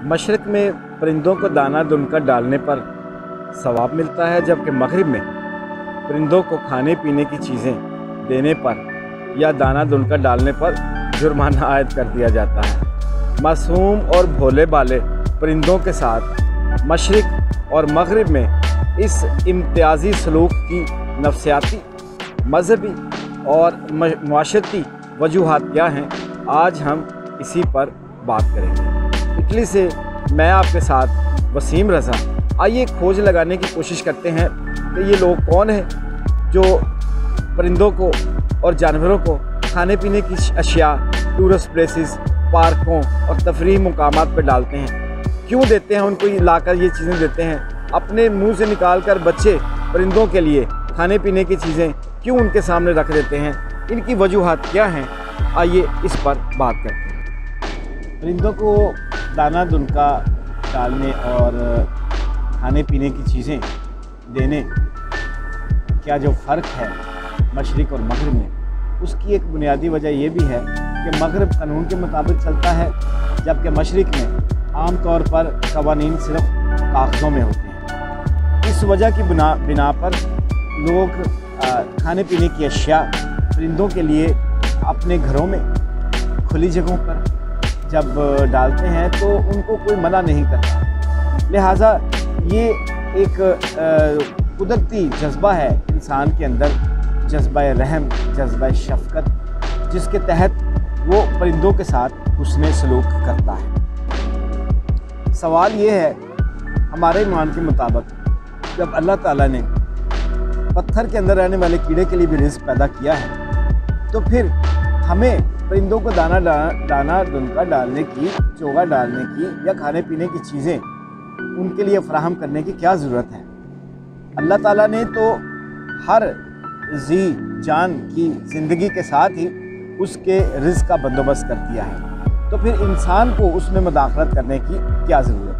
मशरक़ में परिंदों को दाना दुनकर डालने पर सवाब मिलता है, जबकि मगरिब में परिंदों को खाने पीने की चीज़ें देने पर या दाना दुनकर डालने पर जुर्माना आयद कर दिया जाता है। मासूम और भोले भाले परिंदों के साथ मशरक़ और मगरिब में इस इम्तियाज़ी सलूक की नफ्सियाती, मजहबी और माशरती वजूहात क्या हैं, आज हम इसी पर बात करेंगे। इटली से मैं आपके साथ वसीम रज़ा। आइए खोज लगाने की कोशिश करते हैं कि ये लोग कौन हैं जो परिंदों को और जानवरों को खाने पीने की अशिया टूरिस्ट प्लेसेस, पार्कों और तफरीही मुकामात पर डालते हैं। क्यों देते हैं, उनको लाकर ये चीज़ें देते हैं। अपने मुंह से निकाल कर बच्चे परिंदों के लिए खाने पीने की चीज़ें क्यों उनके सामने रख देते हैं, इनकी वजूहात क्या हैं, आइए इस पर बात करते हैं। परिंदों को दाना दुनका डालने और खाने पीने की चीज़ें देने क्या जो फ़र्क है मशरिक़ और मगरिब में, उसकी एक बुनियादी वजह यह भी है कि मगरिब कानून के मुताबिक चलता है, जबकि मशरिक़ में आम तौर पर क़वानीन सिर्फ कागज़ों में होते हैं। इस वजह की बिना पर लोग खाने पीने की अशिया परिंदों के लिए अपने घरों में खुली जगहों पर जब डालते हैं तो उनको कोई मना नहीं करता। लिहाजा ये एक कुदरती जज्बा है इंसान के अंदर, जज्बा रहम, जज्बा शफ़क़त, जिसके तहत वो परिंदों के साथ हुस्न सलूक करता है। सवाल ये है, हमारे ईमान के मुताबिक जब अल्लाह ताला ने पत्थर के अंदर रहने वाले कीड़े के लिए भी रिज़्क़ पैदा किया है, तो फिर हमें परिंदों को दाना दुनका डालने की, चोगा डालने की या खाने पीने की चीज़ें उनके लिए फ़राहम करने की क्या ज़रूरत है। अल्लाह ताला ने तो हर जी जान की ज़िंदगी के साथ ही उसके रिज़्क़ का बंदोबस्त कर दिया है, तो फिर इंसान को उसमें मुदाखलत करने की क्या ज़रूरत है।